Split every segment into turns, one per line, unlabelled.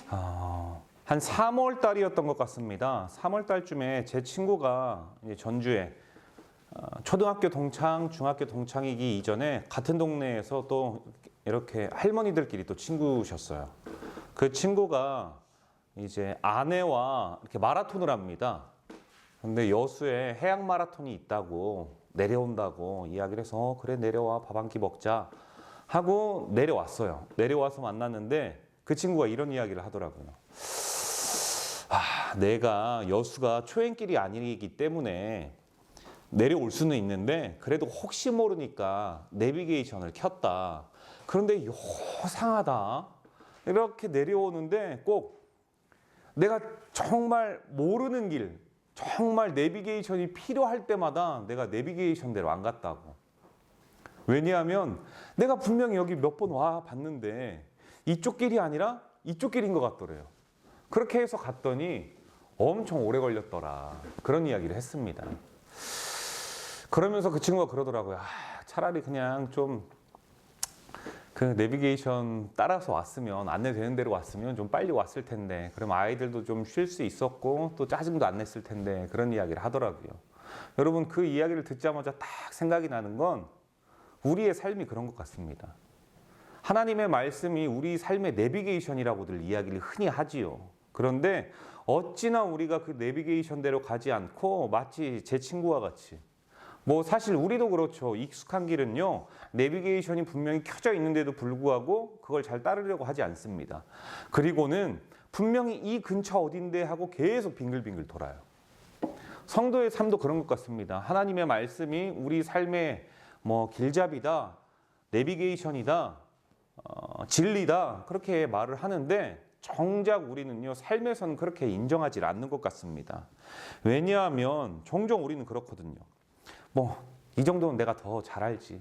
한 3월 달이었던 것 같습니다. 3월 달쯤에 제 친구가 이제 전주에 초등학교 동창, 중학교 동창이기 이전에 같은 동네에서 또 이렇게 할머니들끼리 또 친구셨어요. 그 친구가 이제 아내와 이렇게 마라톤을 합니다. 근데 여수에 해양 마라톤이 있다고 내려온다고 이야기를 해서 그래 내려와 밥 한 끼 먹자 하고 내려왔어요. 내려와서 만났는데 그 친구가 이런 이야기를 하더라고요. 내가 여수가 초행길이 아니기 때문에 내려올 수는 있는데 그래도 혹시 모르니까 내비게이션을 켰다. 그런데 요상하다. 이렇게 내려오는데 꼭 내가 정말 모르는 길, 정말 내비게이션이 필요할 때마다 내가 내비게이션대로 안 갔다고. 왜냐하면 내가 분명히 여기 몇 번 와 봤는데 이쪽 길이 아니라 이쪽 길인 것 같더래요. 그렇게 해서 갔더니 엄청 오래 걸렸더라. 그런 이야기를 했습니다. 그러면서 그 친구가 그러더라고요. 차라리 그냥 좀 그 내비게이션 따라서 왔으면, 안내되는 대로 왔으면 좀 빨리 왔을 텐데, 그럼 아이들도 좀 쉴 수 있었고 또 짜증도 안 냈을 텐데, 그런 이야기를 하더라고요. 여러분, 그 이야기를 듣자마자 딱 생각이 나는 건 우리의 삶이 그런 것 같습니다. 하나님의 말씀이 우리 삶의 내비게이션이라고들 이야기를 흔히 하지요. 그런데 어찌나 우리가 그 내비게이션대로 가지 않고 마치 제 친구와 같이, 뭐 사실 우리도 그렇죠. 익숙한 길은요, 내비게이션이 분명히 켜져 있는데도 불구하고 그걸 잘 따르려고 하지 않습니다. 그리고는 분명히 이 근처 어딘데 하고 계속 빙글빙글 돌아요. 성도의 삶도 그런 것 같습니다. 하나님의 말씀이 우리 삶의 뭐 길잡이다, 내비게이션이다, 진리다, 그렇게 말을 하는데 정작 우리는요, 삶에서는 그렇게 인정하지 않는 것 같습니다. 왜냐하면 종종 우리는 그렇거든요. 뭐 이 정도는 내가 더 잘 알지.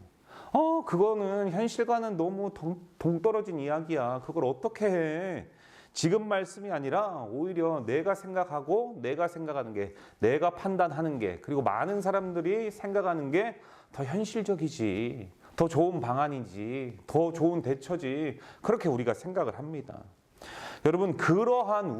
그거는 현실과는 너무 동떨어진 이야기야. 그걸 어떻게 해? 지금 말씀이 아니라 오히려 내가 생각하고 내가 생각하는 게, 내가 판단하는 게, 그리고 많은 사람들이 생각하는 게 더 현실적이지, 더 좋은 방안이지, 더 좋은 대처지, 그렇게 우리가 생각을 합니다. 여러분, 그러한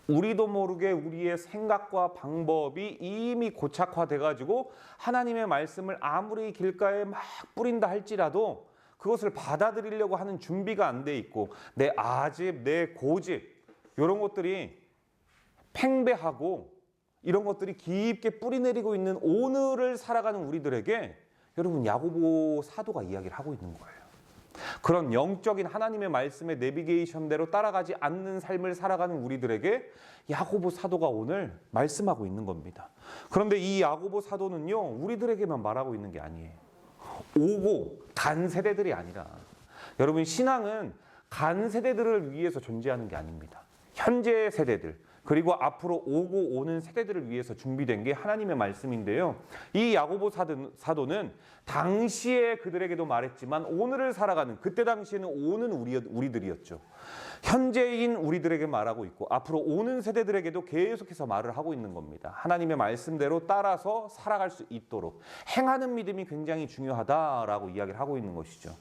우리도 모르게 우리의 생각과 방법이 이미 고착화돼 가지고 하나님의 말씀을 아무리 길가에 막 뿌린다 할지라도 그것을 받아들이려고 하는 준비가 안 돼 있고, 내 아집, 내 고집, 이런 것들이 팽배하고 이런 것들이 깊게 뿌리내리고 있는 오늘을 살아가는 우리들에게 여러분, 야고보 사도가 이야기를 하고 있는 거예요. 그런 영적인 하나님의 말씀의 내비게이션대로 따라가지 않는 삶을 살아가는 우리들에게 야고보 사도가 오늘 말씀하고 있는 겁니다. 그런데 이 야고보 사도는요, 우리들에게만 말하고 있는 게 아니에요. 오고 간 세대들이 아니라, 여러분, 신앙은 간 세대들을 위해서 존재하는 게 아닙니다. 현재의 세대들, 그리고 앞으로 오고 오는 세대들을 위해서 준비된 게 하나님의 말씀인데요. 이 야고보 사도는 당시에 그들에게도 말했지만 오늘을 살아가는, 그때 당시에는 오는 우리들이었죠. 현재인 우리들에게 말하고 있고 앞으로 오는 세대들에게도 계속해서 말을 하고 있는 겁니다. 하나님의 말씀대로 따라서 살아갈 수 있도록 행하는 믿음이 굉장히 중요하다라고 이야기를 하고 있는 것이죠.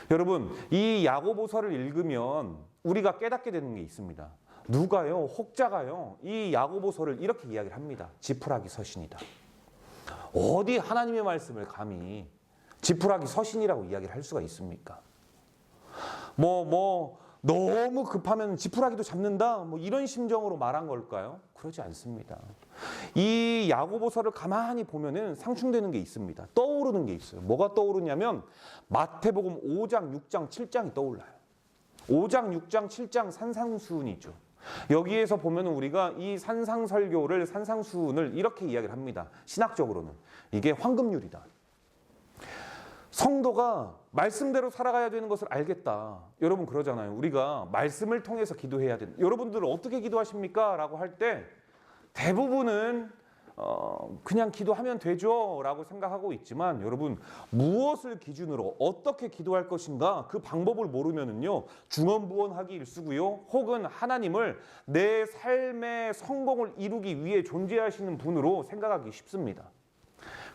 여러분, 이 야고보서를 읽으면 우리가 깨닫게 되는 게 있습니다. 누가요? 혹자가요, 이 야고보서를 이렇게 이야기를 합니다. 지푸라기 서신이다. 어디 하나님의 말씀을 감히 지푸라기 서신이라고 이야기를 할 수가 있습니까? 너무 급하면 지푸라기도 잡는다, 이런 심정으로 말한 걸까요? 그러지 않습니다. 이 야고보서를 가만히 보면은 상충되는 게 있습니다. 떠오르는 게 있어요. 뭐가 떠오르냐면 마태복음 5장, 6장, 7장이 떠올라요. 5장, 6장, 7장 산상수훈이죠. 여기에서 보면 우리가 이 산상설교를, 산상수훈을 이렇게 이야기를 합니다. 신학적으로는 이게 황금률이다. 성도가 말씀대로 살아가야 되는 것을 알겠다. 여러분 그러잖아요. 우리가 말씀을 통해서 기도해야 된다. 여러분들은 어떻게 기도하십니까? 라고 할 때 대부분은 그냥 기도하면 되죠 라고 생각하고 있지만, 여러분, 무엇을 기준으로 어떻게 기도할 것인가, 그 방법을 모르면은요, 중언부언하기 일쑤고요, 혹은 하나님을 내 삶의 성공을 이루기 위해 존재하시는 분으로 생각하기 쉽습니다.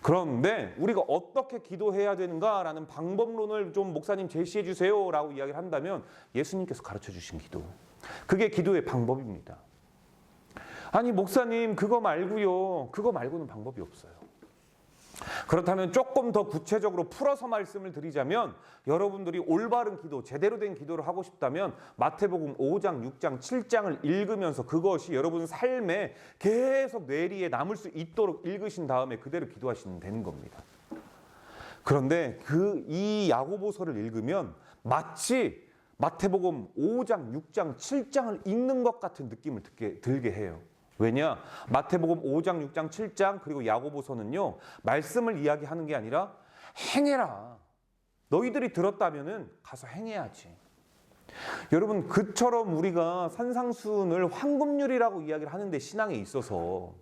그런데 우리가 어떻게 기도해야 되는가라는 방법론을 좀 목사님 제시해 주세요라고 이야기를 한다면 예수님께서 가르쳐 주신 기도. 그게 기도의 방법입니다. 아니 목사님 그거 말고요. 그거 말고는 방법이 없어요. 그렇다면 조금 더 구체적으로 풀어서 말씀을 드리자면 여러분들이 올바른 기도, 제대로 된 기도를 하고 싶다면 마태복음 5장, 6장, 7장을 읽으면서 그것이 여러분 삶에 계속 뇌리에 남을 수 있도록 읽으신 다음에 그대로 기도하시면 되는 겁니다. 그런데 이 야고보서를 읽으면 마치 마태복음 5장, 6장, 7장을 읽는 것 같은 느낌을 들게 해요. 왜냐? 마태복음 5장, 6장, 7장 그리고 야고보서는요. 말씀을 이야기하는 게 아니라 행해라. 너희들이 들었다면은 가서 행해야지. 여러분 그처럼 우리가 산상수훈을 황금률이라고 이야기를 하는데 신앙에 있어서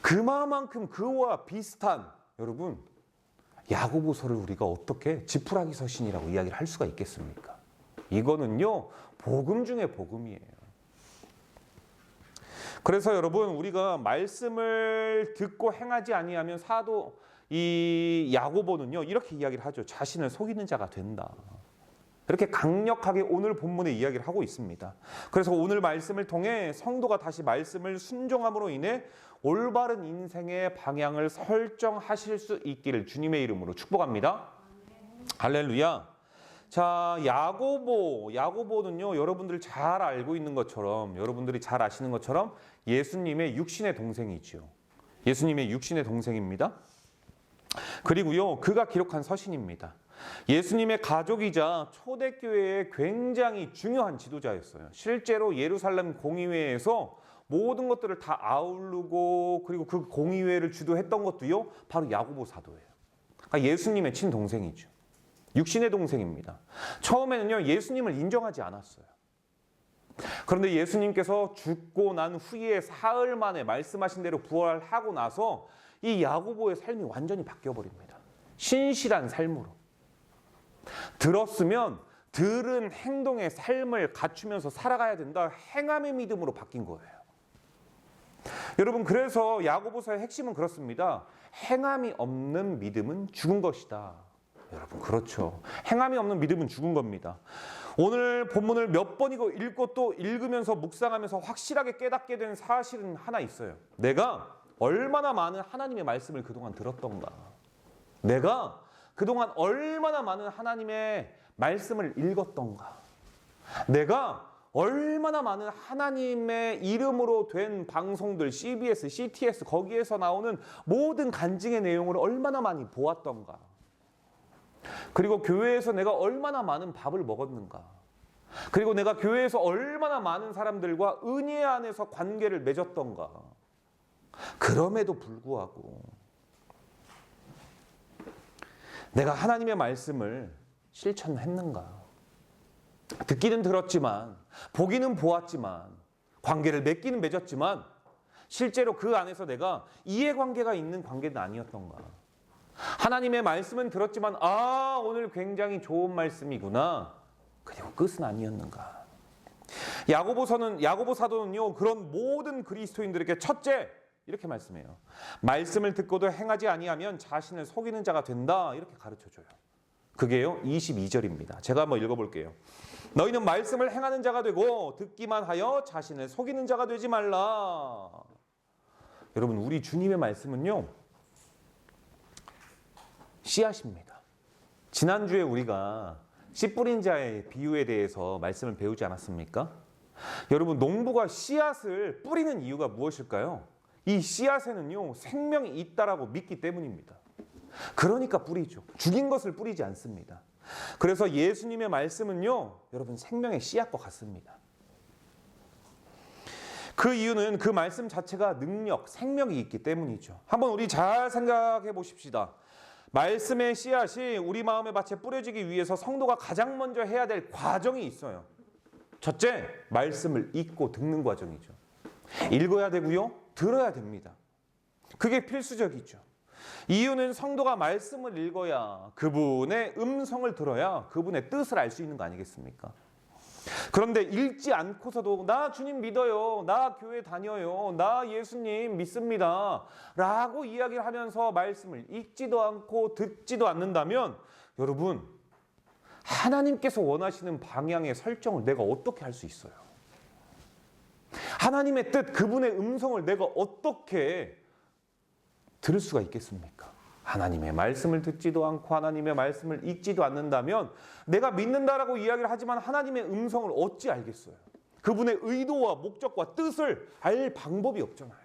그만큼 그와 비슷한 여러분 야고보서를 우리가 어떻게 지푸라기 서신이라고 이야기를 할 수가 있겠습니까? 이거는요. 복음 중에 복음이에요. 그래서 여러분 우리가 말씀을 듣고 행하지 아니하면 사도 이 야고보는요 이렇게 이야기를 하죠. 자신을 속이는 자가 된다. 이렇게 강력하게 오늘 본문에 이야기를 하고 있습니다. 그래서 오늘 말씀을 통해 성도가 다시 말씀을 순종함으로 인해 올바른 인생의 방향을 설정하실 수 있기를 주님의 이름으로 축복합니다. 할렐루야. 자, 야고보는요, 여러분들 잘 알고 있는 것처럼, 여러분들이 잘 아시는 것처럼 예수님의 육신의 동생이죠. 예수님의 육신의 동생입니다. 그리고요, 그가 기록한 서신입니다. 예수님의 가족이자 초대교회의 굉장히 중요한 지도자였어요. 실제로 예루살렘 공의회에서 모든 것들을 다 아우르고 그리고 그 공의회를 주도했던 것도요, 바로 야고보 사도예요. 그러니까 예수님의 친동생이죠. 육신의 동생입니다. 처음에는요 예수님을 인정하지 않았어요. 그런데 예수님께서 죽고 난 후에 사흘 만에 말씀하신 대로 부활하고 나서 이 야고보의 삶이 완전히 바뀌어버립니다. 신실한 삶으로. 들었으면 들은 행동의 삶을 갖추면서 살아가야 된다. 행함의 믿음으로 바뀐 거예요. 여러분 그래서 야고보서의 핵심은 그렇습니다. 행함이 없는 믿음은 죽은 것이다. 여러분 그렇죠. 행함이 없는 믿음은 죽은 겁니다. 오늘 본문을 몇 번이고 읽고 또 읽으면서 묵상하면서 확실하게 깨닫게 된 사실은 하나 있어요. 내가 얼마나 많은 하나님의 말씀을 그동안 들었던가. 내가 그동안 얼마나 많은 하나님의 말씀을 읽었던가. 내가 얼마나 많은 하나님의 이름으로 된 방송들 CBS, CTS 거기에서 나오는 모든 간증의 내용을 얼마나 많이 보았던가. 그리고 교회에서 내가 얼마나 많은 밥을 먹었는가. 그리고 내가 교회에서 얼마나 많은 사람들과 은혜 안에서 관계를 맺었던가. 그럼에도 불구하고 내가 하나님의 말씀을 실천했는가. 듣기는 들었지만 보기는 보았지만 관계를 맺기는 맺었지만 실제로 그 안에서 내가 이해관계가 있는 관계는 아니었던가. 하나님의 말씀은 들었지만 오늘 굉장히 좋은 말씀이구나. 그리고 끝은 아니었는가. 야고보 사도는요 그런 모든 그리스도인들에게 첫째 이렇게 말씀해요. 말씀을 듣고도 행하지 아니하면 자신을 속이는 자가 된다. 이렇게 가르쳐줘요. 그게요 22절입니다. 제가 한번 읽어볼게요. 너희는 말씀을 행하는 자가 되고 듣기만 하여 자신을 속이는 자가 되지 말라. 여러분 우리 주님의 말씀은요 씨앗입니다. 지난주에 우리가 씨 뿌린 자의 비유에 대해서 말씀을 배우지 않았습니까? 여러분 농부가 씨앗을 뿌리는 이유가 무엇일까요? 이 씨앗에는요 생명이 있다라고 믿기 때문입니다. 그러니까 뿌리죠. 죽인 것을 뿌리지 않습니다. 그래서 예수님의 말씀은요 여러분 생명의 씨앗과 같습니다. 그 이유는 그 말씀 자체가 능력, 생명이 있기 때문이죠. 한번 우리 잘 생각해 보십시다. 말씀의 씨앗이 우리 마음의 밭에 뿌려지기 위해서 성도가 가장 먼저 해야 될 과정이 있어요. 첫째, 말씀을 읽고 듣는 과정이죠. 읽어야 되고요, 들어야 됩니다. 그게 필수적이죠. 이유는 성도가 말씀을 읽어야 그분의 음성을 들어야 그분의 뜻을 알 수 있는 거 아니겠습니까? 그런데 읽지 않고서도 나 주님 믿어요, 나 교회 다녀요, 나 예수님 믿습니다 라고 이야기를 하면서 말씀을 읽지도 않고 듣지도 않는다면 여러분, 하나님께서 원하시는 방향의 설정을 내가 어떻게 할 수 있어요? 하나님의 뜻, 그분의 음성을 내가 어떻게 들을 수가 있겠습니까? 하나님의 말씀을 듣지도 않고 하나님의 말씀을 읽지도 않는다면 내가 믿는다라고 이야기를 하지만 하나님의 음성을 어찌 알겠어요? 그분의 의도와 목적과 뜻을 알 방법이 없잖아요.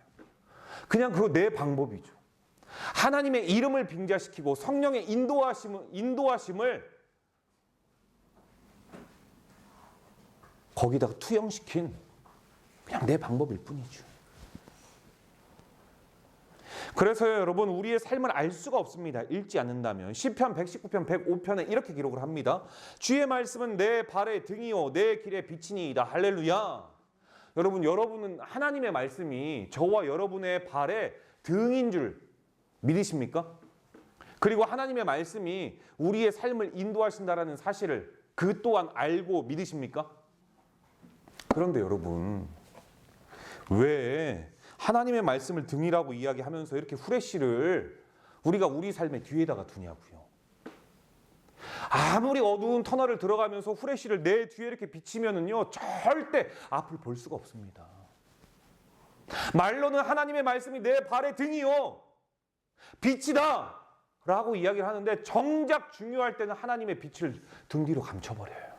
그냥 그거 내 방법이죠. 하나님의 이름을 빙자시키고 성령의 인도하심을 거기다가 투영시킨 그냥 내 방법일 뿐이죠. 그래서요, 여러분, 우리의 삶을 알 수가 없습니다. 읽지 않는다면. 시편 119편 105편에 이렇게 기록을 합니다. 주의 말씀은 내 발의 등이요 내 길의 빛이니이다. 할렐루야. 여러분은 하나님의 말씀이 저와 여러분의 발의 등인 줄 믿으십니까? 그리고 하나님의 말씀이 우리의 삶을 인도하신다라는 사실을 그 또한 알고 믿으십니까? 그런데 여러분, 왜 하나님의 말씀을 등이라고 이야기하면서 이렇게 후레쉬를 우리가 우리 삶의 뒤에다가 두냐고요. 아무리 어두운 터널을 들어가면서 후레쉬를 내 뒤에 이렇게 비치면은요, 절대 앞을 볼 수가 없습니다. 말로는 하나님의 말씀이 내 발의 등이요 빛이다 라고 이야기를 하는데 정작 중요할 때는 하나님의 빛을 등 뒤로 감춰버려요.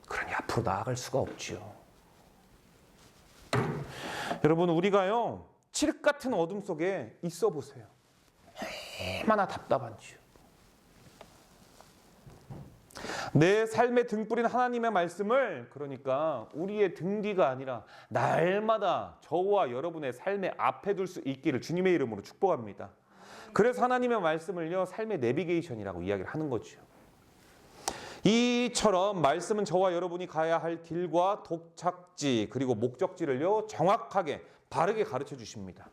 그러니 앞으로 나아갈 수가 없지요. 여러분, 우리가요 칠흑 같은 어둠 속에 있어 보세요. 얼마나 답답한지요. 내 삶의 등불인 하나님의 말씀을, 그러니까 우리의 등 뒤가 아니라 날마다 저와 여러분의 삶의 앞에 둘 수 있기를 주님의 이름으로 축복합니다. 그래서 하나님의 말씀을요 삶의 내비게이션이라고 이야기를 하는 거죠. 이처럼 말씀은 저와 여러분이 가야 할 길과 도착지 그리고 목적지를요 정확하게 바르게 가르쳐 주십니다.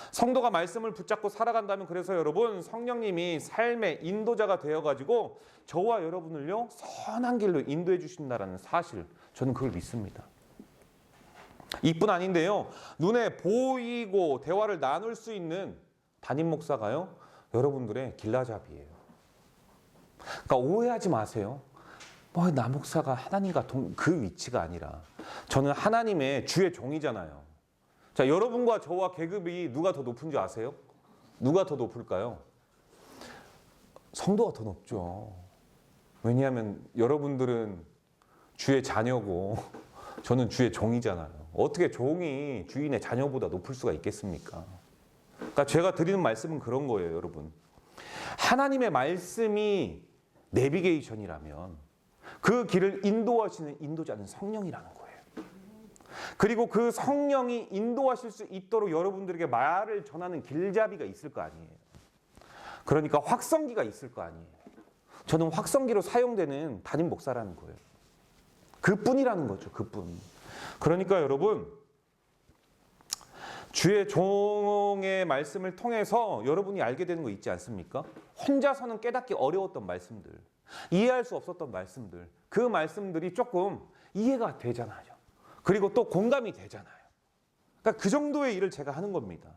성도가 말씀을 붙잡고 살아간다면, 그래서 여러분, 성령님이 삶의 인도자가 되어가지고 저와 여러분을요 선한 길로 인도해 주신다는 사실, 저는 그걸 믿습니다. 이뿐 아닌데요, 눈에 보이고 대화를 나눌 수 있는 담임 목사가요 여러분들의 길라잡이에요. 그러니까 오해하지 마세요. 나 목사가 하나님과 그 위치가 아니라 저는 하나님의 주의 종이잖아요. 자, 여러분과 저와 계급이 누가 더 높은 줄 아세요? 누가 더 높을까요? 성도가 더 높죠. 왜냐하면 여러분들은 주의 자녀고 저는 주의 종이잖아요. 어떻게 종이 주인의 자녀보다 높을 수가 있겠습니까? 그러니까 제가 드리는 말씀은 그런 거예요, 여러분. 하나님의 말씀이 내비게이션이라면 그 길을 인도하시는 인도자는 성령이라는 거예요. 그리고 그 성령이 인도하실 수 있도록 여러분들에게 말을 전하는 길잡이가 있을 거 아니에요. 그러니까 확성기가 있을 거 아니에요. 저는 확성기로 사용되는 담임 목사라는 거예요. 그뿐이라는 거죠, 그뿐. 그러니까 여러분, 주의 종의 말씀을 통해서 여러분이 알게 되는 거 있지 않습니까? 혼자서는 깨닫기 어려웠던 말씀들, 이해할 수 없었던 말씀들, 그 말씀들이 조금 이해가 되잖아요. 그리고 또 공감이 되잖아요. 그러니까 그 정도의 일을 제가 하는 겁니다.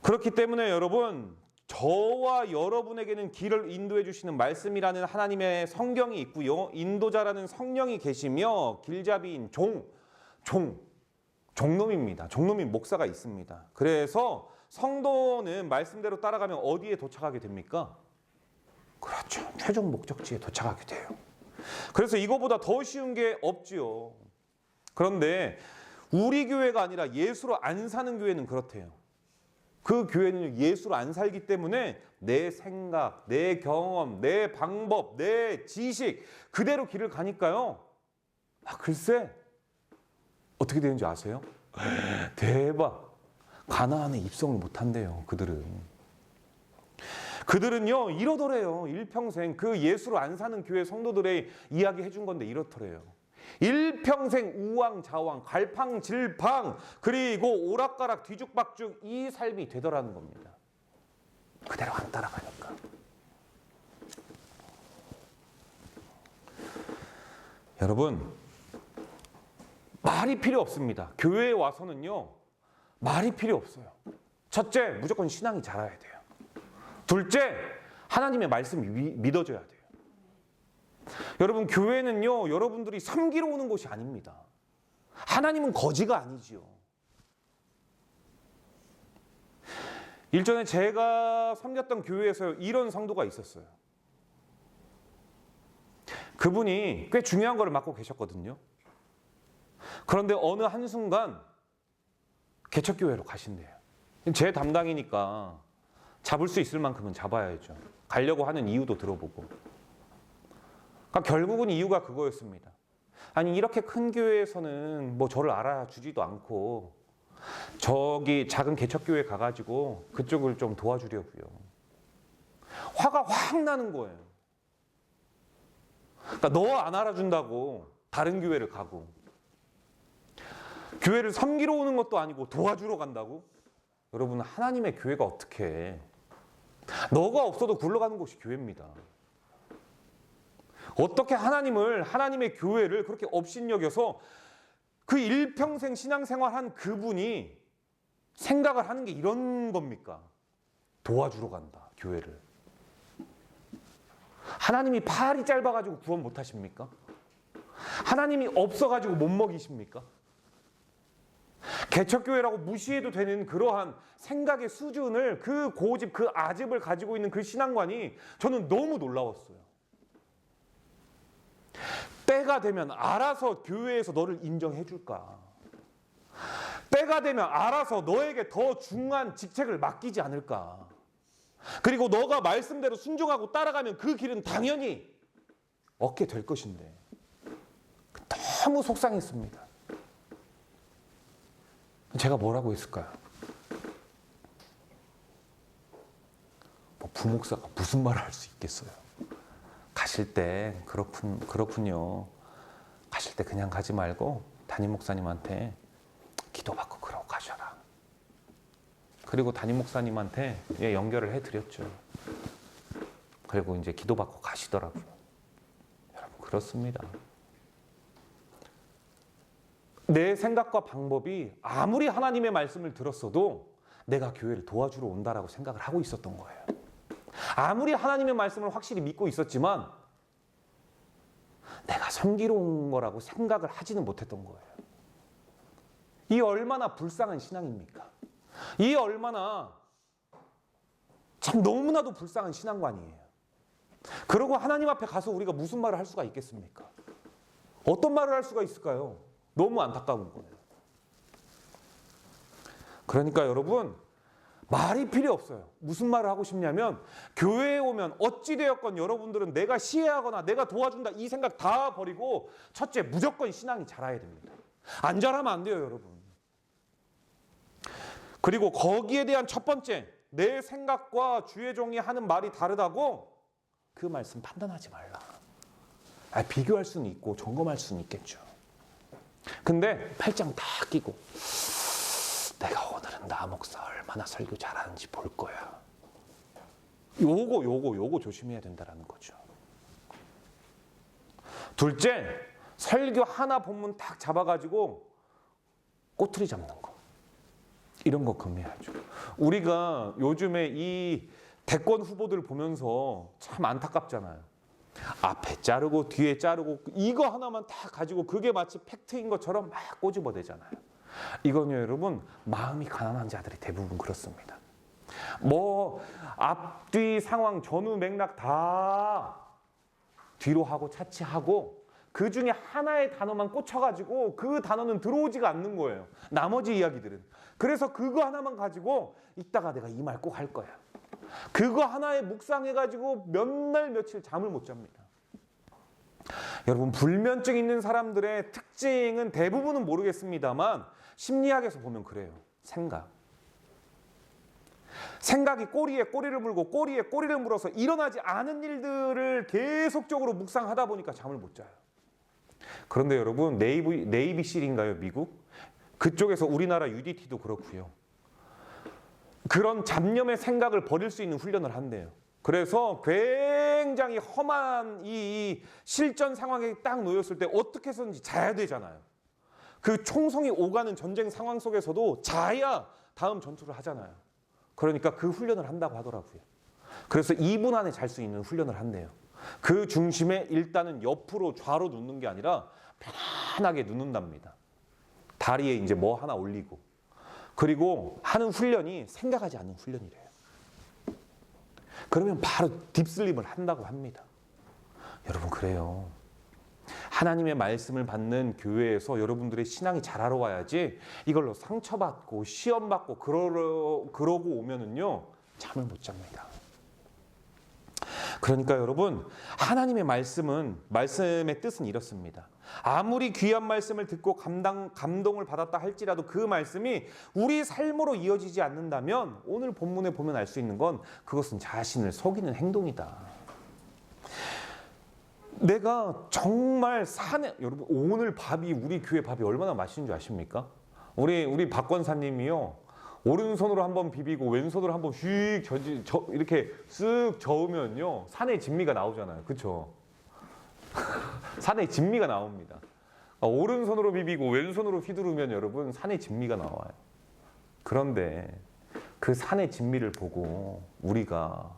그렇기 때문에 여러분, 저와 여러분에게는 길을 인도해 주시는 말씀이라는 하나님의 성경이 있고요, 인도자라는 성령이 계시며 길잡이인 종놈입니다. 종놈인 목사가 있습니다. 그래서 성도는 말씀대로 따라가면 어디에 도착하게 됩니까? 그렇죠. 최종 목적지에 도착하게 돼요. 그래서 이거보다 더 쉬운 게 없지요. 그런데 우리 교회가 아니라 예수로 안 사는 교회는 그렇대요. 그 교회는 예수로 안 살기 때문에 내 생각, 내 경험, 내 방법, 내 지식 그대로 길을 가니까요. 글쎄 어떻게 되는지 아세요? 대박! 가나안에 입성을 못한대요. 그들은요 이러더래요. 일평생 그 예수로 안 사는 교회 성도들의 이야기 해준 건데 이렇더래요. 일평생 우왕좌왕, 갈팡질팡, 그리고 오락가락 뒤죽박죽 이 삶이 되더라는 겁니다. 그대로 안 따라가니까. 여러분, 말이 필요 없습니다. 교회에 와서는요, 말이 필요 없어요. 첫째, 무조건 신앙이 자라야 돼요. 둘째, 하나님의 말씀이 믿어져야 돼요. 여러분, 교회는요, 여러분들이 섬기러 오는 곳이 아닙니다. 하나님은 거지가 아니지요. 일전에 제가 섬겼던 교회에서 이런 성도가 있었어요. 그분이 꽤 중요한 거를 맡고 계셨거든요. 그런데 어느 한순간 개척교회로 가신대요. 제 담당이니까 잡을 수 있을 만큼은 잡아야죠. 가려고 하는 이유도 들어보고. 그러니까 결국은 이유가 그거였습니다. 아니, 이렇게 큰 교회에서는 뭐 저를 알아주지도 않고 저기 작은 개척교회 가가지고 그쪽을 좀 도와주려고요. 화가 확 나는 거예요. 그러니까 너 안 알아준다고 다른 교회를 가고, 교회를 섬기러 오는 것도 아니고 도와주러 간다고? 여러분, 하나님의 교회가 어떻게 해? 너가 없어도 굴러가는 곳이 교회입니다. 어떻게 하나님의 교회를 그렇게 업신여겨서 그 일평생 신앙생활한 그분이 생각을 하는 게 이런 겁니까? 도와주러 간다, 교회를. 하나님이 팔이 짧아가지고 구원 못하십니까? 하나님이 없어가지고 못 먹이십니까? 개척교회라고 무시해도 되는 그러한 생각의 수준을, 그 고집, 그 아집을 가지고 있는 그 신앙관이 저는 너무 놀라웠어요. 때가 되면 알아서 교회에서 너를 인정해 줄까? 때가 되면 알아서 너에게 더 중요한 직책을 맡기지 않을까? 그리고 너가 말씀대로 순종하고 따라가면 그 길은 당연히 얻게 될 것인데, 너무 속상했습니다. 제가 뭐라고 했을까요? 뭐 부목사가 무슨 말을 할 수 있겠어요? 가실 때 그렇군요. 가실 때 그냥 가지 말고 담임 목사님한테 기도받고 그러고 가셔라. 그리고 담임 목사님한테 연결을 해드렸죠. 그리고 이제 기도받고 가시더라고요. 여러분, 그렇습니다. 내 생각과 방법이 아무리 하나님의 말씀을 들었어도 내가 교회를 도와주러 온다라고 생각을 하고 있었던 거예요. 아무리 하나님의 말씀을 확실히 믿고 있었지만 내가 섬기러 온 거라고 생각을 하지는 못했던 거예요. 이 얼마나 불쌍한 신앙입니까? 이 얼마나 참 너무나도 불쌍한 신앙관이에요. 그러고 하나님 앞에 가서 우리가 무슨 말을 할 수가 있겠습니까? 어떤 말을 할 수가 있을까요? 너무 안타까운 거예요. 그러니까 여러분, 말이 필요 없어요. 무슨 말을 하고 싶냐면, 교회에 오면 어찌되었건 여러분들은 내가 시해하거나 내가 도와준다 이 생각 다 버리고 첫째, 무조건 신앙이 자라야 됩니다. 안 자라면 안 돼요, 여러분. 그리고 거기에 대한 첫 번째, 내 생각과 주의 종이 하는 말이 다르다고 그 말씀 판단하지 말라. 비교할 수는 있고 점검할 수는 있겠죠. 근데 팔짱 다 끼고 내가 오늘은 나 목사 얼마나 설교 잘하는지 볼 거야. 요거 조심해야 된다라는 거죠. 둘째, 설교 하나 본문 딱 잡아가지고 꼬투리 잡는 거. 이런 거 금해야죠. 우리가 요즘에 이 대권 후보들 보면서 참 안타깝잖아요. 앞에 자르고 뒤에 자르고 이거 하나만 다 가지고 그게 마치 팩트인 것처럼 막 꼬집어대잖아요. 이건요, 여러분, 마음이 가난한 자들이 대부분 그렇습니다. 뭐 앞뒤 상황 전후 맥락 다 뒤로 하고 차치하고 그 중에 하나의 단어만 꽂혀가지고 그 단어는 들어오지가 않는 거예요. 나머지 이야기들은. 그래서 그거 하나만 가지고 이따가 내가 이 말 꼭 할 거야. 그거 하나에 묵상해가지고 몇 날 며칠 잠을 못 잡니다. 여러분, 불면증 있는 사람들의 특징은 대부분은 모르겠습니다만 심리학에서 보면 그래요. 생각이 꼬리에 꼬리를 물고 꼬리에 꼬리를 물어서 일어나지 않은 일들을 계속적으로 묵상하다 보니까 잠을 못 자요. 그런데 여러분, 네이비실인가요, 미국? 그쪽에서 우리나라 UDT도 그렇고요. 그런 잡념의 생각을 버릴 수 있는 훈련을 한대요. 그래서 굉장히 험한 이 실전 상황에 딱 놓였을 때 어떻게 해서든지 자야 되잖아요. 그 총성이 오가는 전쟁 상황 속에서도 자야 다음 전투를 하잖아요. 그러니까 그 훈련을 한다고 하더라고요. 그래서 2분 안에 잘 수 있는 훈련을 한대요. 그 중심에 일단은 옆으로 좌로 눕는 게 아니라 편안하게 눕는답니다. 다리에 이제 뭐 하나 올리고. 그리고 하는 훈련이 생각하지 않는 훈련이래요. 그러면 바로 딥슬립을 한다고 합니다. 여러분, 그래요. 하나님의 말씀을 받는 교회에서 여러분들의 신앙이 자라러 와야지 이걸로 상처받고 시험받고 그러고 오면은요 잠을 못 잡니다. 그러니까 여러분, 하나님의 말씀의 뜻은 이렇습니다. 아무리 귀한 말씀을 듣고 감동을 받았다 할지라도 그 말씀이 우리 삶으로 이어지지 않는다면 오늘 본문에 보면 알 수 있는 건 그것은 자신을 속이는 행동이다. 내가 정말 여러분, 오늘 우리 교회 밥이 얼마나 맛있는 줄 아십니까? 우리 박 권사님이요, 오른손으로 한번 비비고 왼손으로 한번 휙 이렇게 쓱 저으면요 산의 진미가 나오잖아요. 그렇죠? 산의 진미가 나옵니다. 오른손으로 비비고 왼손으로 휘두르면 여러분 산의 진미가 나와요. 그런데 그 산의 진미를 보고 우리가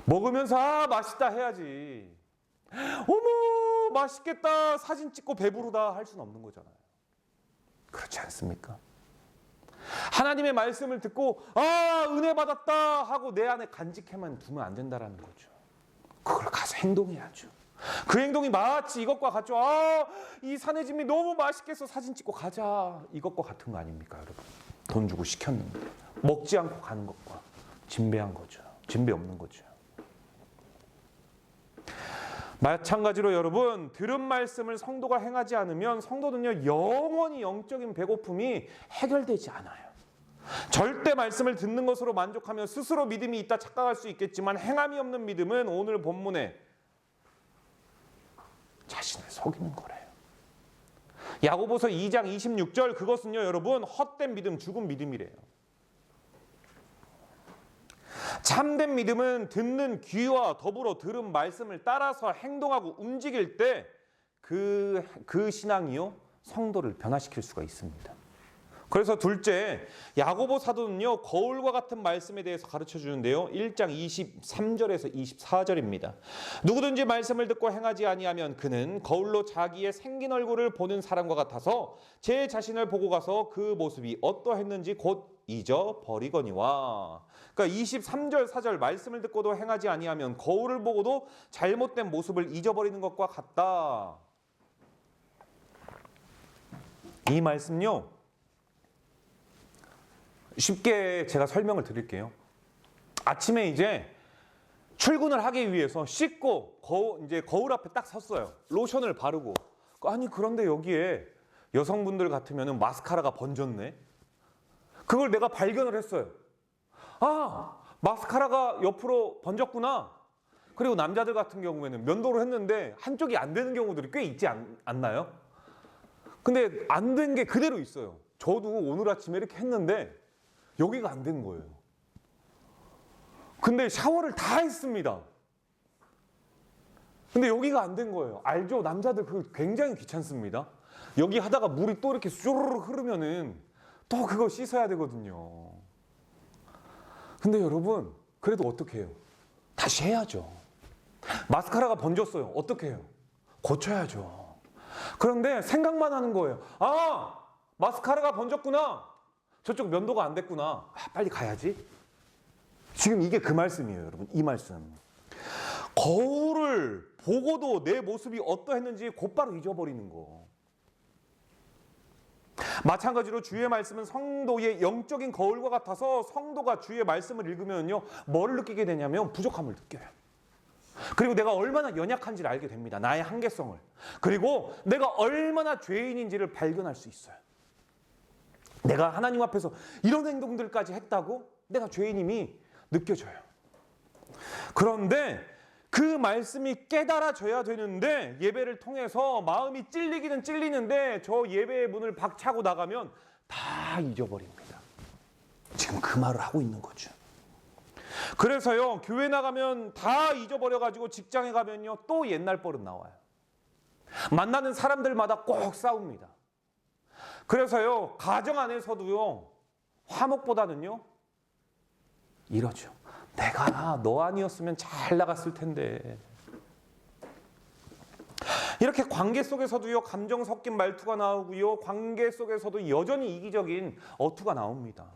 먹으면서 맛있다 해야지, 어머 맛있겠다 사진 찍고 배부르다 할 수는 없는 거잖아요. 그렇지 않습니까? 하나님의 말씀을 듣고 은혜 받았다 하고 내 안에 간직해만 두면 안 된다라는 거죠. 그걸 가서 행동해야죠. 그 행동이 마치 이것과 같죠. 이 산의 진미 너무 맛있겠어 사진 찍고 가자, 이것과 같은 거 아닙니까 여러분? 돈 주고 시켰는데 먹지 않고 가는 것과 진배한 거죠. 진배 없는 거죠. 마찬가지로 여러분, 들은 말씀을 성도가 행하지 않으면 성도는요 영원히 영적인 배고픔이 해결되지 않아요. 절대 말씀을 듣는 것으로 만족하며 스스로 믿음이 있다 착각할 수 있겠지만 행함이 없는 믿음은 오늘 본문에 자신을 속이는 거래요. 야고보서 2장 26절, 그것은요 여러분 헛된 믿음, 죽은 믿음이래요. 참된 믿음은 듣는 귀와 더불어 들은 말씀을 따라서 행동하고 움직일 때 그 신앙이요 성도를 변화시킬 수가 있습니다. 그래서 둘째, 야고보 사도는요 거울과 같은 말씀에 대해서 가르쳐 주는데요, 1장 23절에서 24절입니다. 누구든지 말씀을 듣고 행하지 아니하면 그는 거울로 자기의 생긴 얼굴을 보는 사람과 같아서 제 자신을 보고 가서 그 모습이 어떠했는지 곧 잊어버리거니와. 그러니까 23절 4절, 말씀을 듣고도 행하지 아니하면 거울을 보고도 잘못된 모습을 잊어버리는 것과 같다. 이 말씀요 쉽게 제가 설명을 드릴게요. 아침에 이제 출근을 하기 위해서 씻고 이제 거울 앞에 딱 섰어요. 로션을 바르고. 아니 그런데 여기에 여성분들 같으면 마스카라가 번졌네. 그걸 내가 발견을 했어요. 마스카라가 옆으로 번졌구나. 그리고 남자들 같은 경우에는 면도를 했는데 한쪽이 안 되는 경우들이 꽤 있지 않나요? 근데 안 된 게 그대로 있어요. 저도 오늘 아침에 이렇게 했는데 여기가 안 된 거예요. 근데 샤워를 다 했습니다. 근데 여기가 안 된 거예요. 알죠? 남자들 그거 굉장히 귀찮습니다. 여기 하다가 물이 또 이렇게 쏘르르 흐르면은 또 그거 씻어야 되거든요. 근데 여러분, 그래도 어떻게 해요? 다시 해야죠. 마스카라가 번졌어요. 어떻게 해요? 고쳐야죠. 그런데 생각만 하는 거예요. 마스카라가 번졌구나. 저쪽 면도가 안 됐구나. 빨리 가야지. 지금 이게 그 말씀이에요, 여러분. 이 말씀. 거울을 보고도 내 모습이 어떠했는지 곧바로 잊어버리는 거. 마찬가지로 주의 말씀은 성도의 영적인 거울과 같아서 성도가 주의 말씀을 읽으면요 뭐를 느끼게 되냐면 부족함을 느껴요. 그리고 내가 얼마나 연약한지를 알게 됩니다. 나의 한계성을. 그리고 내가 얼마나 죄인인지를 발견할 수 있어요. 내가 하나님 앞에서 이런 행동들까지 했다고 내가 죄인임이 느껴져요. 그런데 그 말씀이 깨달아져야 되는데 예배를 통해서 마음이 찔리기는 찔리는데 저 예배의 문을 박차고 나가면 다 잊어버립니다. 지금 그 말을 하고 있는 거죠. 그래서요, 교회 나가면 다 잊어버려가지고 직장에 가면요, 또 옛날 버릇 나와요. 만나는 사람들마다 꼭 싸웁니다. 그래서요, 가정 안에서도요, 화목보다는요, 이러죠. 내가 너 아니었으면 잘 나갔을 텐데. 이렇게 관계 속에서도요, 감정 섞인 말투가 나오고요, 관계 속에서도 여전히 이기적인 어투가 나옵니다.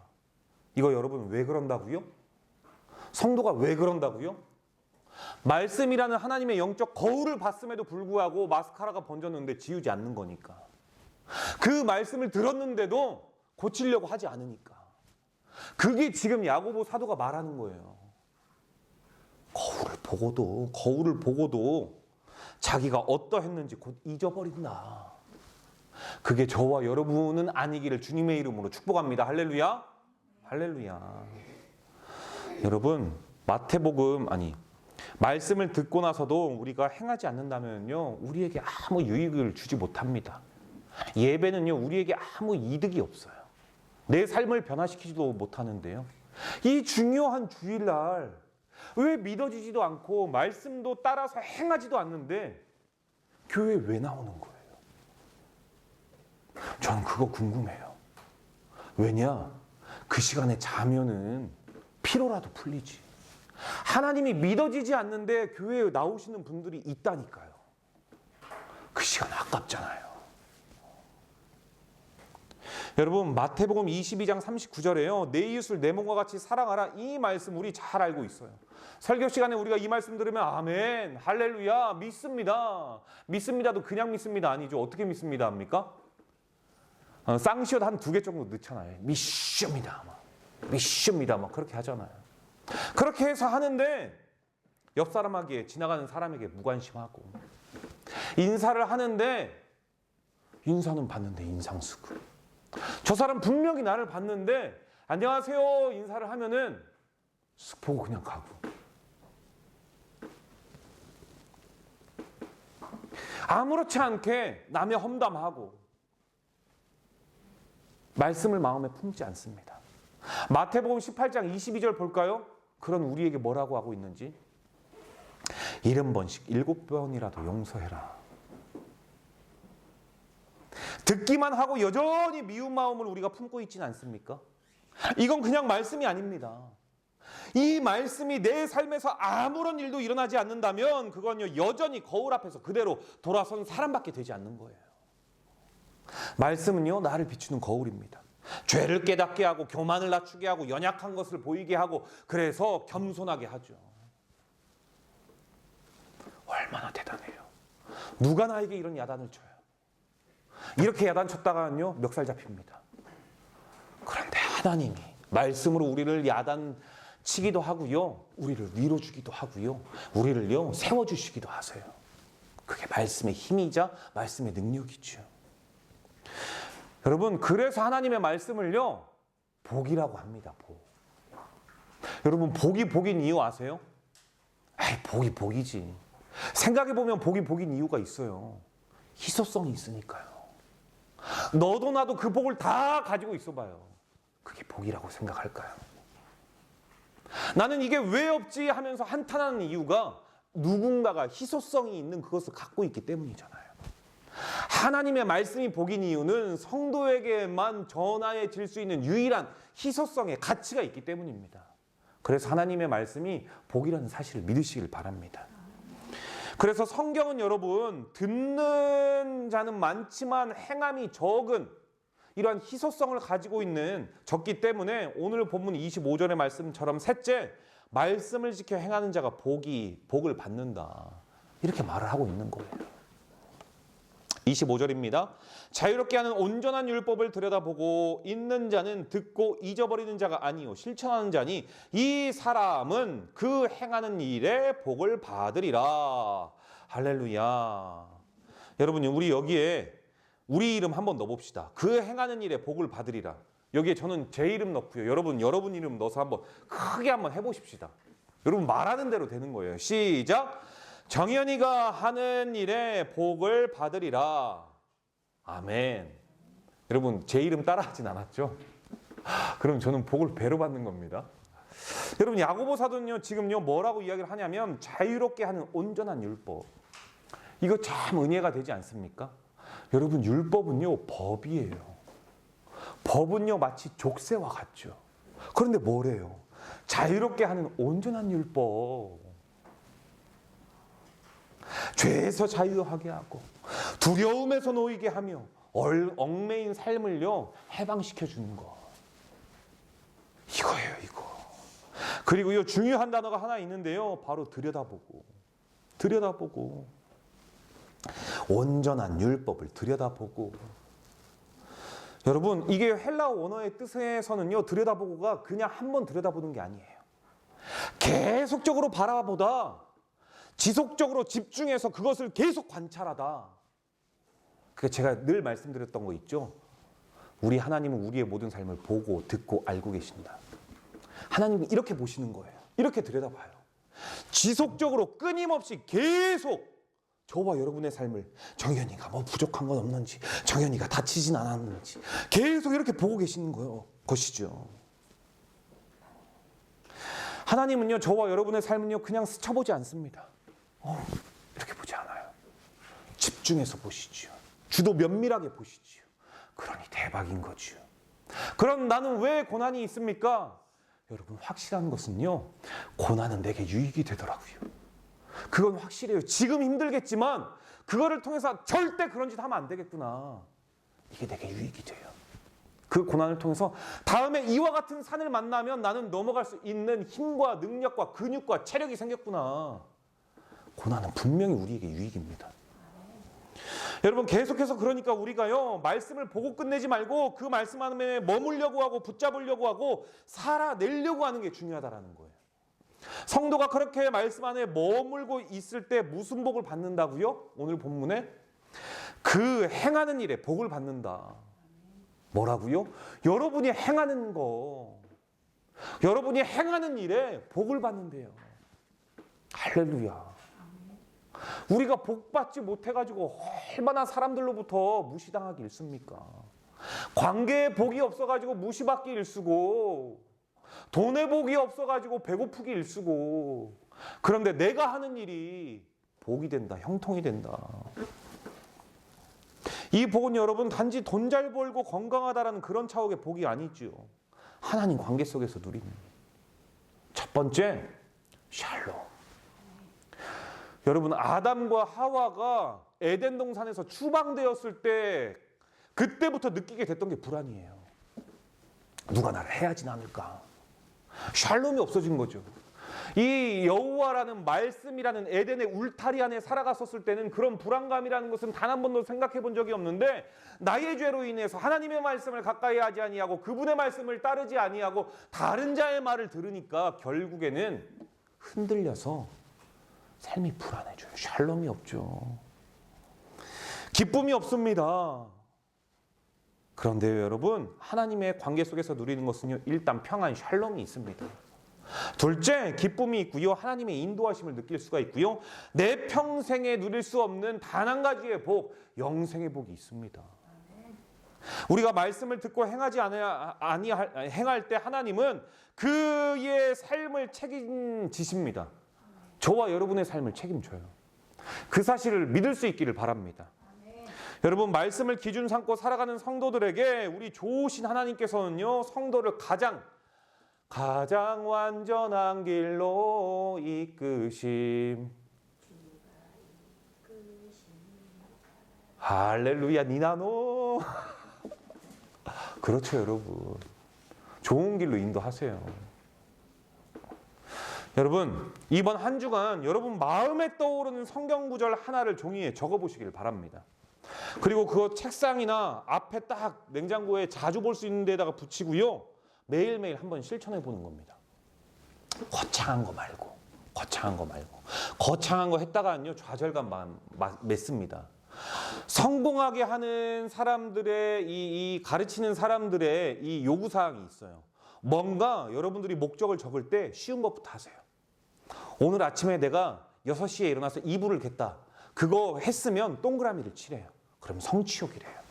이거 여러분 왜 그런다고요? 성도가 왜 그런다고요? 말씀이라는 하나님의 영적 거울을 봤음에도 불구하고 마스카라가 번졌는데 지우지 않는 거니까. 그 말씀을 들었는데도 고치려고 하지 않으니까. 그게 지금 야고보 사도가 말하는 거예요. 거울을 보고도 자기가 어떠했는지 곧 잊어버린다. 그게 저와 여러분은 아니기를 주님의 이름으로 축복합니다. 할렐루야. 할렐루야. 여러분, 말씀을 듣고 나서도 우리가 행하지 않는다면요, 우리에게 아무 유익을 주지 못합니다. 예배는요, 우리에게 아무 이득이 없어요. 내 삶을 변화시키지도 못하는데요. 이 중요한 주일날 왜 믿어지지도 않고 말씀도 따라서 행하지도 않는데 교회에 왜 나오는 거예요? 저는 그거 궁금해요. 왜냐? 그 시간에 자면은 피로라도 풀리지. 하나님이 믿어지지 않는데 교회에 나오시는 분들이 있다니까요. 그 시간 아깝잖아요. 여러분, 마태복음 22장 39절에요. 내 이웃을 내 몸과 같이 사랑하라. 이 말씀 우리 잘 알고 있어요. 설교 시간에 우리가 이 말씀 들으면 아멘, 할렐루야, 믿습니다. 믿습니다도 그냥 믿습니다 아니죠. 어떻게 믿습니다 합니까? 쌍시옷 한 2개 정도 넣잖아요. 믿습니다. 믿습니다. 막 그렇게 하잖아요. 그렇게 해서 하는데 옆 사람에게, 지나가는 사람에게 무관심하고, 인사를 하는데 인사는 받는데 인상 쓰고, 저 사람 분명히 나를 봤는데 안녕하세요 인사를 하면은 쓱 보고 그냥 가고. 아무렇지 않게 남의 험담하고 말씀을 마음에 품지 않습니다. 마태복음 18장 22절 볼까요? 그런 우리에게 뭐라고 하고 있는지. 70번씩 7번이라도 용서해라. 듣기만 하고 여전히 미운 마음을 우리가 품고 있지는 않습니까? 이건 그냥 말씀이 아닙니다. 이 말씀이 내 삶에서 아무런 일도 일어나지 않는다면 그건요, 여전히 거울 앞에서 그대로 돌아선 사람밖에 되지 않는 거예요. 말씀은요, 나를 비추는 거울입니다. 죄를 깨닫게 하고 교만을 낮추게 하고 연약한 것을 보이게 하고, 그래서 겸손하게 하죠. 얼마나 대단해요. 누가 나에게 이런 야단을 쳐요? 이렇게 야단 쳤다가는요, 멱살 잡힙니다. 그런데 하나님이 말씀으로 우리를 야단 치기도 하고요, 우리를 위로주기도 하고요, 우리를요 세워주시기도 하세요. 그게 말씀의 힘이자 말씀의 능력이죠. 여러분, 그래서 하나님의 말씀을요 복이라고 합니다. 복. 여러분, 복인 이유 아세요? 복이 복이지. 생각해보면 복이 복인 이유가 있어요. 희소성이 있으니까요. 너도 나도 그 복을 다 가지고 있어봐요. 그게 복이라고 생각할까요? 나는 이게 왜 없지 하면서 한탄하는 이유가 누군가가 희소성이 있는 그것을 갖고 있기 때문이잖아요. 하나님의 말씀이 복인 이유는 성도에게만 전하여질 수 있는 유일한 희소성의 가치가 있기 때문입니다. 그래서 하나님의 말씀이 복이라는 사실을 믿으시길 바랍니다. 그래서 성경은 여러분, 듣는 자는 많지만 행함이 적은 이러한 희소성을 가지고 있는, 적기 때문에 오늘 본문 25절의 말씀처럼 셋째, 말씀을 지켜 행하는 자가 복을 받는다, 이렇게 말을 하고 있는 거예요. 25절입니다. 자유롭게 하는 온전한 율법을 들여다보고 있는 자는 듣고 잊어버리는 자가 아니요 실천하는 자니 이 사람은 그 행하는 일에 복을 받으리라. 할렐루야. 여러분, 우리 여기에 우리 이름 한번 넣어봅시다. 그 행하는 일에 복을 받으리라. 여기에 저는 제 이름 넣고요, 여러분 이름 넣어서 한번 크게 한번 해보십시다. 여러분 말하는 대로 되는 거예요. 시작. 정연이가 하는 일에 복을 받으리라. 아멘. 여러분, 제 이름 따라하진 않았죠? 그럼 저는 복을 배로 받는 겁니다. 여러분 야고보 사도는요 지금요 뭐라고 이야기를 하냐면 자유롭게 하는 온전한 율법. 이거 참 은혜가 되지 않습니까? 여러분 율법은요 법이에요. 법은요 마치 족쇄와 같죠. 그런데 뭐래요? 자유롭게 하는 온전한 율법. 죄에서 자유하게 하고 두려움에서 놓이게 하며 얽매인 삶을요 해방시켜 주는 거. 이거예요, 이거. 그리고요 중요한 단어가 하나 있는데요. 바로 들여다보고. 온전한 율법을 들여다보고. 여러분 이게 헬라어 원어의 뜻에서는요 들여다보고가 그냥 한번 들여다보는 게 아니에요. 계속적으로 바라보다 지속적으로 집중해서 그것을 계속 관찰하다. 그게 제가 늘 말씀드렸던 거 있죠. 우리 하나님은 우리의 모든 삶을 보고 듣고 알고 계신다. 하나님은 이렇게 보시는 거예요. 이렇게 들여다봐요. 지속적으로 끊임없이 계속 저와 여러분의 삶을 정현이가 뭐 부족한 건 없는지, 정현이가 다치진 않았는지 계속 이렇게 보고 계시는 것이죠. 하나님은요 저와 여러분의 삶은요 그냥 스쳐보지 않습니다. 이렇게 보지 않아요. 집중해서 보시지요. 주도 면밀하게 보시지요. 그러니 대박인 거지요. 그럼 나는 왜 고난이 있습니까? 여러분 확실한 것은요 고난은 내게 유익이 되더라고요. 그건 확실해요. 지금 힘들겠지만 그거를 통해서 절대 그런 짓 하면 안 되겠구나. 이게 내게 유익이 돼요. 그 고난을 통해서 다음에 이와 같은 산을 만나면 나는 넘어갈 수 있는 힘과 능력과 근육과 체력이 생겼구나. 고난은 분명히 우리에게 유익입니다. 여러분 계속해서 그러니까 우리가요 말씀을 보고 끝내지 말고 그 말씀 안에 머물려고 하고 붙잡으려고 하고 살아내려고 하는 게 중요하다라는 거예요. 성도가 그렇게 말씀 안에 머물고 있을 때 무슨 복을 받는다고요? 오늘 본문에 그 행하는 일에 복을 받는다. 뭐라고요? 여러분이 행하는 거, 여러분이 행하는 일에 복을 받는데요. 할렐루야. 우리가 복 받지 못해가지고 얼마나 사람들로부터 무시당하기 일쑤입니까? 관계에 복이 없어가지고 무시받기 일쑤고, 돈에 복이 없어가지고 배고프기 일쑤고, 그런데 내가 하는 일이 복이 된다, 형통이 된다. 이 복은 여러분 단지 돈 잘 벌고 건강하다라는 그런 차원의 복이 아니죠. 하나님 관계 속에서 누리는. 첫 번째, 샬롬. 여러분 아담과 하와가 에덴 동산에서 추방되었을 때 그때부터 느끼게 됐던 게 불안이에요. 누가 나를 해하진 않을까? 샬롬이 없어진 거죠. 이 여호와라는 말씀이라는 에덴의 울타리 안에 살아갔었을 때는 그런 불안감이라는 것은 단 한 번도 생각해 본 적이 없는데, 나의 죄로 인해서 하나님의 말씀을 가까이 하지 아니하고 그분의 말씀을 따르지 아니하고 다른 자의 말을 들으니까 결국에는 흔들려서 삶이 불안해져요. 샬롬이 없죠. 기쁨이 없습니다. 그런데요 여러분, 하나님의 관계 속에서 누리는 것은요 일단 평안, 샬롬이 있습니다. 둘째, 기쁨이 있고요. 하나님의 인도하심을 느낄 수가 있고요. 내 평생에 누릴 수 없는 단 한 가지의 복, 영생의 복이 있습니다. 우리가 말씀을 듣고 행할 때 하나님은 그의 삶을 책임지십니다. 저와 여러분의 삶을 책임져요. 그 사실을 믿을 수 있기를 바랍니다. 여러분, 말씀을 기준 삼고 살아가는 성도들에게 우리 좋으신 하나님께서는요 성도를 가장 완전한 길로 이끄심. 할렐루야 니나노. 그렇죠 여러분. 좋은 길로 인도하세요. 여러분, 이번 한 주간 여러분 마음에 떠오르는 성경 구절 하나를 종이에 적어보시길 바랍니다. 그리고 그거 책상이나 앞에 딱 냉장고에 자주 볼 수 있는 데다가 붙이고요. 매일매일 한번 실천해 보는 겁니다. 거창한 거 말고. 거창한 거 했다가는요 좌절감 맺습니다. 성공하게 하는 사람들의 이 가르치는 사람들의 이 요구사항이 있어요. 뭔가 여러분들이 목적을 적을 때 쉬운 것부터 하세요. 오늘 아침에 내가 6시에 일어나서 이불을 겠다. 그거 했으면 동그라미를 칠해요. 그럼 성취욕이래요.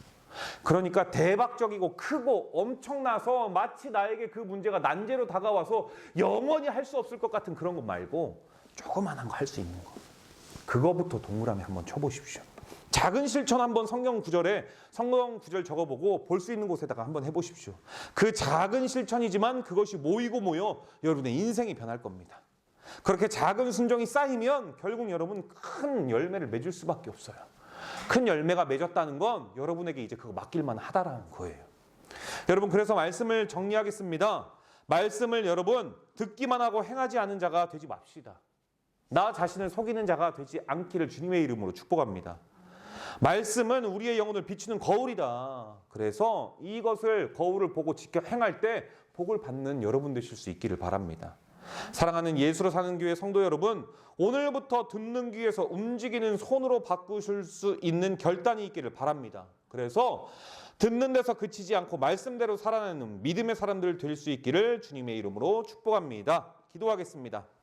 그러니까 대박적이고 크고 엄청나서 마치 나에게 그 문제가 난제로 다가와서 영원히 할 수 없을 것 같은 그런 것 말고 조그만한 거 할 수 있는 거. 그거부터 동그라미 한번 쳐보십시오. 작은 실천 한번 성경 구절 적어보고 볼 수 있는 곳에다가 한번 해보십시오. 그 작은 실천이지만 그것이 모이고 모여 여러분의 인생이 변할 겁니다. 그렇게 작은 순종이 쌓이면 결국 여러분 큰 열매를 맺을 수밖에 없어요. 큰 열매가 맺었다는 건 여러분에게 이제 그거 맡길만 하다라는 거예요. 여러분 그래서 말씀을 정리하겠습니다. 말씀을 여러분 듣기만 하고 행하지 않은 자가 되지 맙시다. 나 자신을 속이는 자가 되지 않기를 주님의 이름으로 축복합니다. 말씀은 우리의 영혼을 비추는 거울이다. 그래서 이것을 거울을 보고 지켜 행할 때 복을 받는 여러분 되실 수 있기를 바랍니다. 사랑하는 예수로 사는 교회 성도 여러분, 오늘부터 듣는 귀에서 움직이는 손으로 바꾸실 수 있는 결단이 있기를 바랍니다. 그래서 듣는 데서 그치지 않고 말씀대로 살아내는 믿음의 사람들 될 수 있기를 주님의 이름으로 축복합니다. 기도하겠습니다.